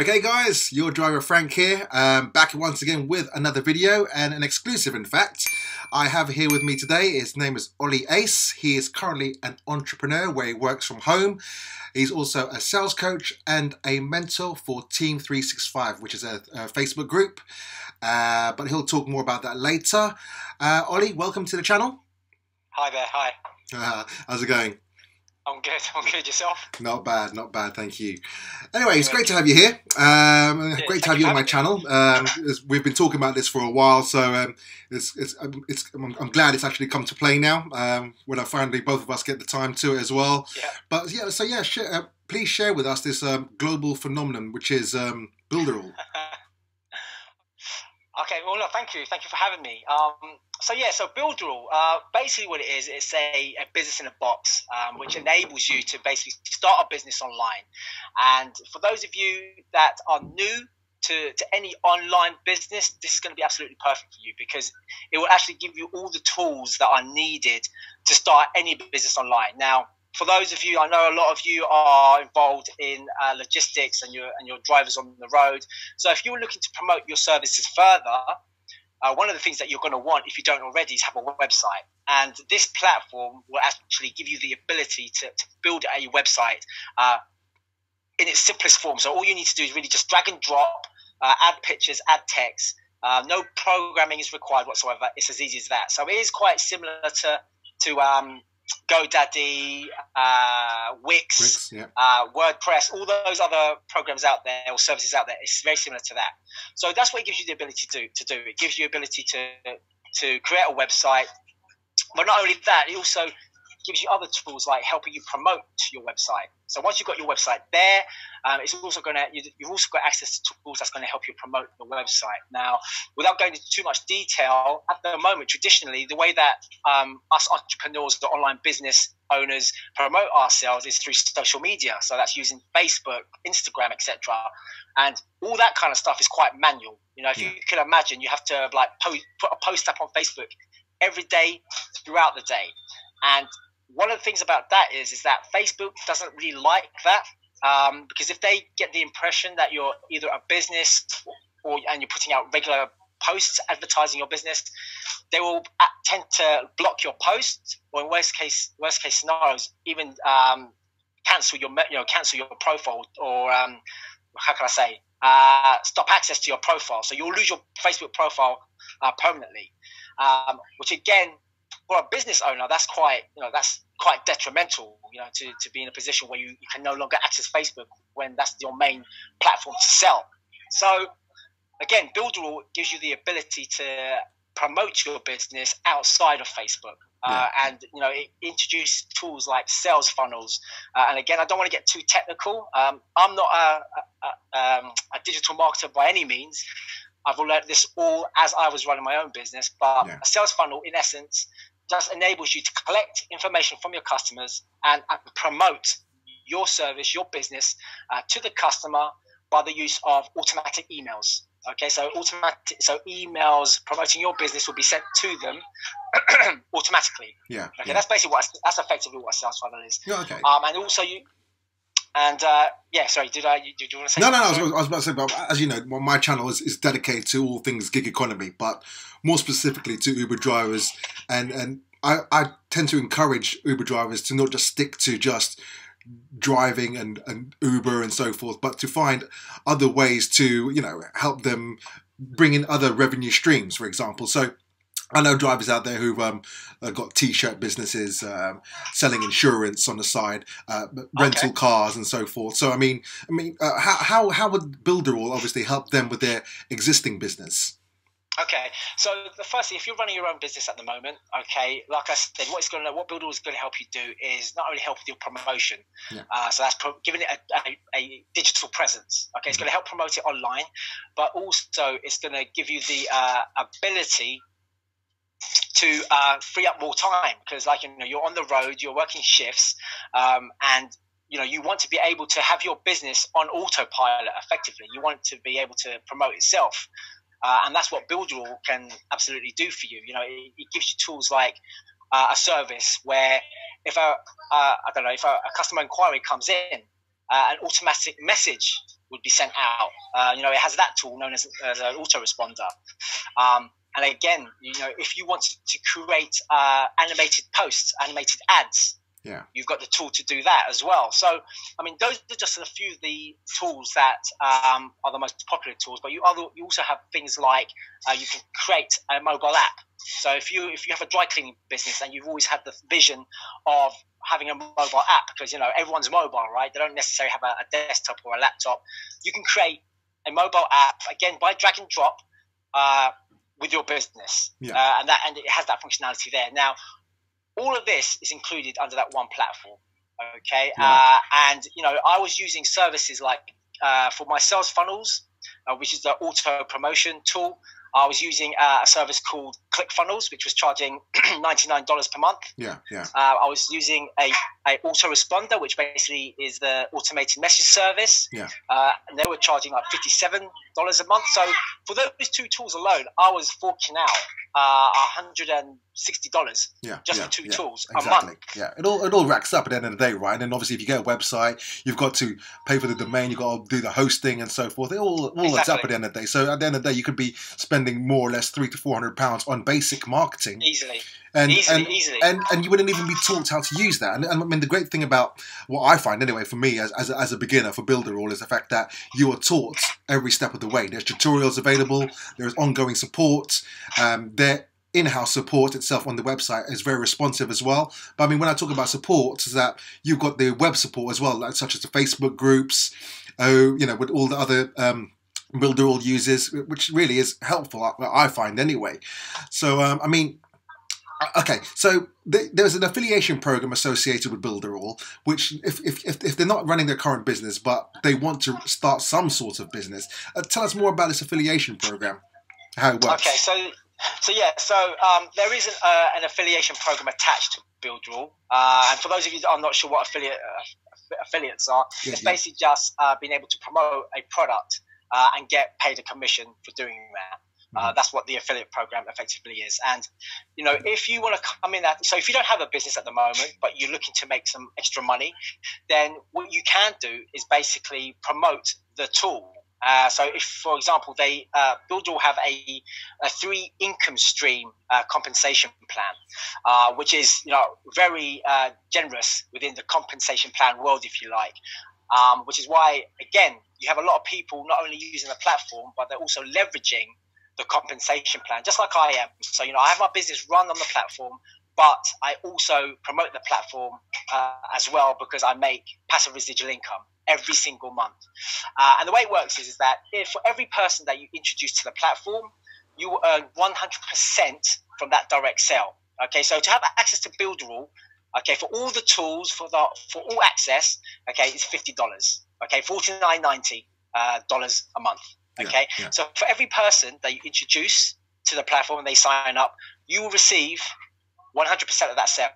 Okay guys, your driver Frank here, back once again with another video and an exclusive in fact. I have here with me today, his name is Oli Ace. He is currently an entrepreneur where he works from home. He's also a sales coach and a mentor for Team 365, which is a Facebook group. But he'll talk more about that later. Oli, welcome to the channel. Hi there, hi. How's it going? I'm good. Yourself? Not bad, thank you. Anyway, it's great to have you here. Great to have you on my channel. We've been talking about this for a while, so I'm glad it's actually come to play now. When I finally both of us get the time to it as well. Yeah. But yeah, so yeah, please share with us this global phenomenon, which is Builderall. Okay, well, look, thank you for having me. So Builderall, basically what it is, it's a business in a box, which enables you to basically start a business online. And for those of you that are new to any online business, this is going to be absolutely perfect for you because it will actually give you all the tools that are needed to start any business online. Now, for those of you, I know a lot of you are involved in logistics and your drivers on the road. So if you're looking to promote your services further, one of the things that you're going to want, if you don't already, is have a website. And this platform will actually give you the ability to build a website in its simplest form. So all you need to do is really just drag and drop, add pictures, add text. No programming is required whatsoever. It's as easy as that. So it is quite similar to GoDaddy, Wix, yeah. WordPress, all those other programs out there or services out there. It's very similar to that. So that's what it gives you the ability to do. It gives you the ability to create a website. But not only that, it also gives you other tools like helping you promote your website. So once you've got your website there, you've also got access to tools that's going to help you promote your website. Now, without going into too much detail, at the moment, traditionally, the way that us entrepreneurs, the online business owners, promote ourselves is through social media. So that's using Facebook, Instagram, etc. And all that kind of stuff is quite manual. You know, if you can imagine, you have to put a post up on Facebook every day throughout the day. And one of the things about that is that Facebook doesn't really like that because if they get the impression that you're either a business and you're putting out regular posts advertising your business, they will tend to block your posts, or in worst case scenarios, even cancel your profile, or how can I say, stop access to your profile. So you'll lose your Facebook profile permanently, which again, for a business owner, that's quite detrimental, to be in a position where you can no longer access Facebook when that's your main platform to sell. So again, Builderall gives you the ability to promote your business outside of Facebook. And it introduces tools like sales funnels. And again, I don't want to get too technical. I'm not a digital marketer by any means. I've learned this all as I was running my own business. But a sales funnel, in essence, just enables you to collect information from your customers and promote your service, your business to the customer by the use of automatic emails. Okay, so emails promoting your business will be sent to them automatically. Yeah. Okay, yeah. That's effectively what a sales funnel is. Yeah, okay. And also sorry, did you want to say? No, I was about to say, but as you know, my channel is dedicated to all things gig economy, but more specifically to Uber drivers, and I tend to encourage Uber drivers to not just stick to just driving and Uber and so forth, but to find other ways to help them bring in other revenue streams, for example. So I know drivers out there who've got t-shirt businesses, selling insurance on the side, rental cars and so forth. So I mean, how would Builderall obviously help them with their existing business? Okay, so the first thing, if you're running your own business at the moment, okay, like I said, what Builderall is going to help you do is not only help with your promotion, so that's giving it a digital presence. Okay, it's going to help promote it online, but also it's going to give you the ability to free up more time because, you're on the road, you're working shifts, and you want to be able to have your business on autopilot effectively. You want to be able to promote itself. And that's what Builderall can absolutely do for you. It gives you tools like a service where if a customer inquiry comes in, an automatic message would be sent out. It has that tool known as an autoresponder. And again, if you wanted to create animated posts, animated ads, you've got the tool to do that as well. So, I mean, those are just a few of the tools that are the most popular tools. But you also have things like you can create a mobile app. So if you have a dry cleaning business and you've always had the vision of having a mobile app, because everyone's mobile, right? They don't necessarily have a desktop or a laptop. You can create a mobile app again by drag and drop with your business, and it has that functionality there. Now, all of this is included under that one platform. Okay, and I was using services like for my sales funnels, which is the auto promotion tool. I was using a service called ClickFunnels, which was charging $99 per month. I was using a autoresponder, which basically is the automated message service. And they were charging like $57 a month. So for those two tools alone, I was forking out $160 just for two tools a month. It all racks up at the end of the day, right? And then obviously if you get a website, you've got to pay for the domain, you've got to do the hosting and so forth. It all adds up at the end of the day. So at the end of the day, you could be spending more or less £300 to £400 on basic marketing easily. And you wouldn't even be taught how to use that. And I mean, the great thing about what I find anyway for me as a beginner for Builderall is the fact that you are taught every step of the way. There's tutorials available, there's ongoing support, their in-house support itself on the website is very responsive as well. But I mean, when I talk about support, is that you've got the web support as well, like, such as the Facebook groups, with all the other Builderall users, which really is helpful, I find anyway. So I mean, okay, so there's an affiliation program associated with Builderall, which if they're not running their current business, but they want to start some sort of business, tell us more about this affiliation program, how it works. Okay, so there is an affiliation program attached to Builderall, and for those of you that are not sure what affiliates are, it's basically just being able to promote a product and get paid a commission for doing that. That's what the affiliate program effectively is. And, if you want to come in so if you don't have a business at the moment, but you're looking to make some extra money, then what you can do is basically promote the tool. So if, for example, Builderall have a 3 income stream compensation plan, which is, very generous within the compensation plan world, if you like. Which is why, again, you have a lot of people not only using the platform, but they're also leveraging the compensation plan, just like I am. So, I have my business run on the platform, but I also promote the platform as well, because I make passive residual income every single month. And the way it works is that for every person that you introduce to the platform, you will earn 100% from that direct sale. Okay, so to have access to Builderall, okay, for all the tools, for all access, okay, it's $50. Okay, $49.90 a month. Okay, so for every person that you introduce to the platform and they sign up, you will receive 100% of that sale.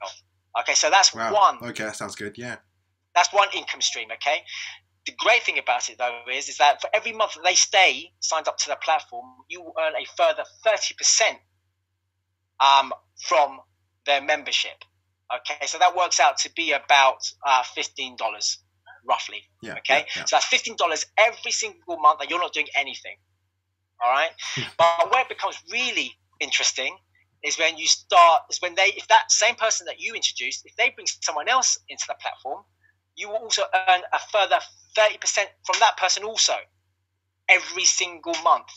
Okay, so that's one. Okay, that sounds good. Yeah, that's one income stream. Okay, the great thing about it though is that for every month that they stay signed up to the platform, you will earn a further 30% from their membership. Okay, so that works out to be about $15 roughly. So that's $15 every single month that you're not doing anything. All right, but where it becomes really interesting is when you start. If that same person that you introduced, if they bring someone else into the platform, you will also earn a further 30% from that person also every single month.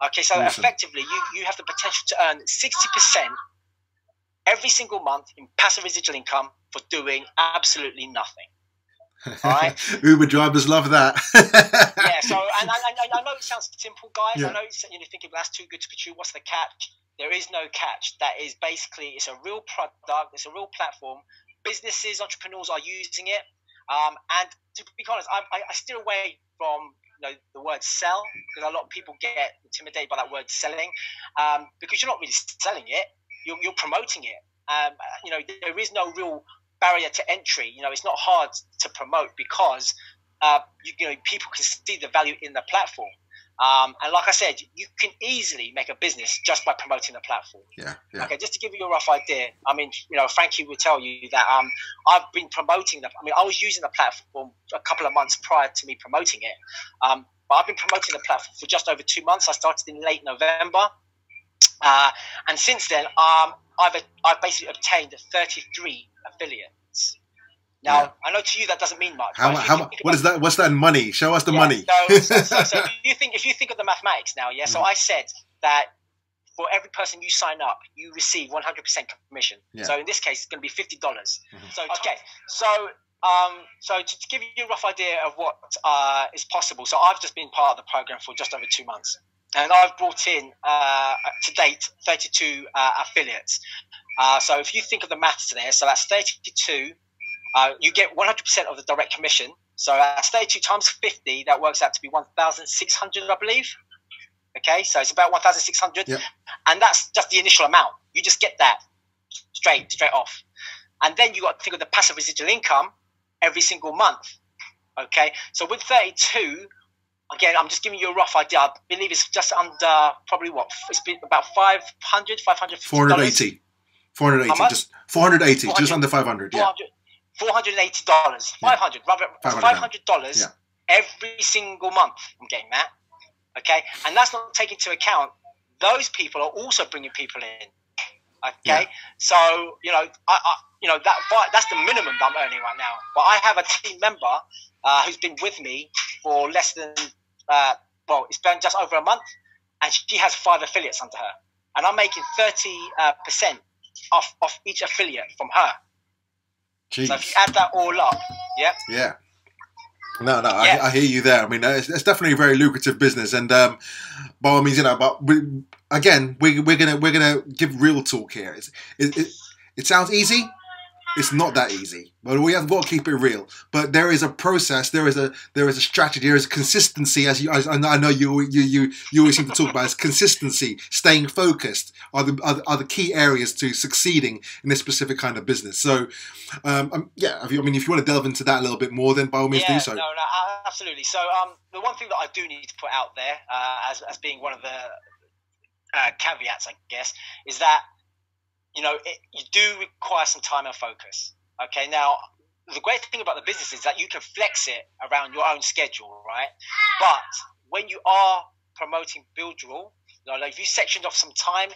Okay, so effectively, you have the potential to earn 60% every single month in passive residual income for doing absolutely nothing. All right. Uber drivers love that. So and I know it sounds simple, guys. I know you're thinking, that's too good to be true. What's the catch? There is no catch. That is basically, it's a real product. It's a real platform. Businesses, entrepreneurs are using it. And to be honest, I steer away from the word sell, because a lot of people get intimidated by that word selling, because you're not really selling it. You're promoting it. There is no real barrier to entry. It's not hard to promote because people can see the value in the platform. And like I said, you can easily make a business just by promoting the platform. Yeah. Okay, just to give you a rough idea, I mean, Frankie will tell you that I've been promoting I was using the platform a couple of months prior to me promoting it. But I've been promoting the platform for just over 2 months. I started in late November. And since then, I've basically obtained 33 affiliates. Now, I know to you that doesn't mean much. What is that? What's that in money? Show us the money. So if you think of the mathematics now, so I said that for every person you sign up, you receive 100% commission. Yeah. So in this case, it's going to be $50. So to give you a rough idea of what is possible, so I've just been part of the program for just over 2 months, and I've brought in to date 32 affiliates. So if you think of the maths there, so that's 32. You get 100% of the direct commission. So that's 32 times 50. That works out to be 1,600, I believe. Okay, so it's about 1,600, and that's just the initial amount. You just get that straight off, and then you got to think of the passive residual income every single month. Okay, so with 32, again, I'm just giving you a rough idea. I believe it's just under probably it's been about 500, 480, 480, just 480, just under 500. Yeah. $480, $500 every single month. I'm getting that. Okay, and that's not taking into account those people are also bringing people in. Okay, so that's the minimum that I'm earning right now. But I have a team member who's been with me for less than it's been just over a month, and she has 5 affiliates under her, and I'm making 30% off each affiliate from her. Jeez. So if you add that all up, I hear you there. I mean, it's definitely a very lucrative business, and by all means, but we're gonna give real talk here. It sounds easy. It's not that easy, but we have got to keep it real. But there is a process, there is a strategy, there is consistency. As I know you always seem to talk about, is consistency, staying focused are the key areas to succeeding in this specific kind of business. So, if you want to delve into that a little bit more, then by all means do so. No, absolutely. So, the one thing that I do need to put out there, as being one of the caveats, I guess, is that you do require some time and focus. Okay, now the great thing about the business is that you can flex it around your own schedule, right? But when you are promoting Builderall, if you sectioned off some time,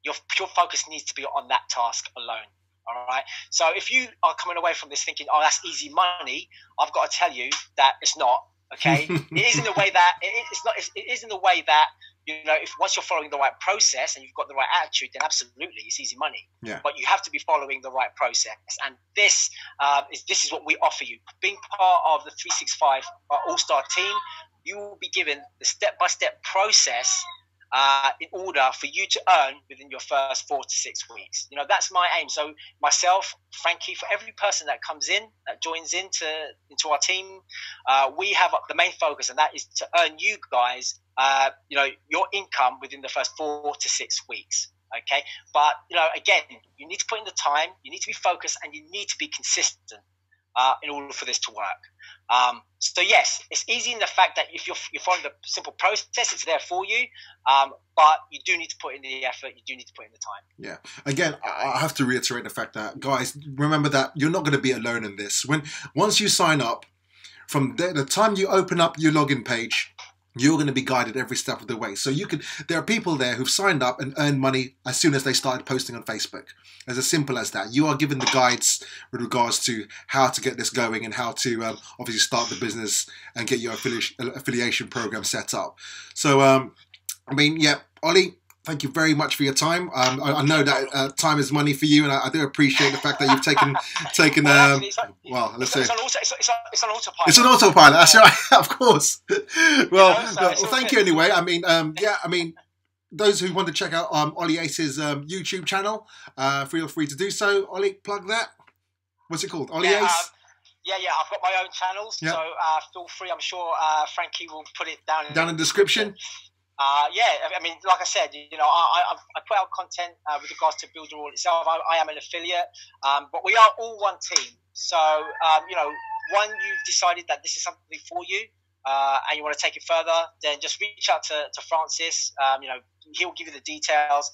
your pure focus needs to be on that task alone. All right. So if you are coming away from this thinking, "Oh, that's easy money," I've got to tell you that it's not. Okay, it is in the way that it's not. It is in the way that if once you're following the right process and you've got the right attitude, then absolutely it's easy money. Yeah. But you have to be following the right process, and this is what we offer you. Being part of the 365 All-Star team, you will be given the step-by-step process in order for you to earn within your first 4 to 6 weeks. That's my aim. So myself, Frankie, for every person that comes in, that joins into our team, we have the main focus, and that is to earn you guys, your income within the first 4 to 6 weeks. Okay. But, again, you need to put in the time, you need to be focused, and you need to be consistent in order for this to work. So yes, it's easy in the fact that if you're following the simple process, it's there for you. But you do need to put in the effort. You do need to put in the time. Yeah. Again, I have to reiterate the fact that, guys, remember that you're not going to be alone in this. Once you sign up, from the time you open up your login page, you're going to be guided every step of the way. So there are people there who've signed up and earned money as soon as they started posting on Facebook. As simple as that. You are given the guides with regards to how to get this going and how to obviously start the business and get your affiliation program set up. So, Oli, thank you very much for your time. I know that time is money for you, and I do appreciate the fact that you've taken. Let's say it's an autopilot. It's an autopilot. That's right, of course. Well, thank you anyway. Those who want to check out Oli Ace's YouTube channel, feel free to do so. Oli, plug that. What's it called? Oli Ace. I've got my own channels, so feel free. I'm sure Frankie will put it down in the description. Like I said, I put out content with regards to Builderall itself. I am an affiliate, but we are all one team. So, when you've decided that this is something for you, and you want to take it further, then just reach out to Francis. You know, he'll give you the details,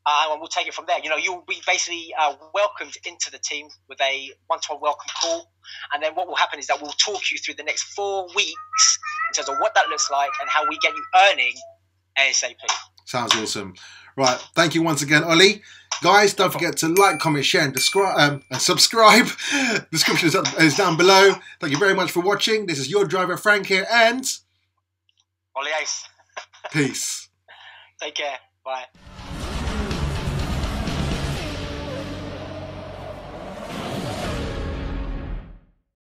and we'll take it from there. You know, you'll be basically welcomed into the team with a one-to-one welcome call, and then what will happen is that we'll talk you through the next 4 weeks in terms of what that looks like and how we get you earning ASAP. Sounds awesome. Right, thank you once again, Oli. Guys, don't forget to like, comment, share, and subscribe. Description is down below. Thank you very much for watching. This is your driver, Frank here, and... Oli Ace. Peace. Take care. Bye.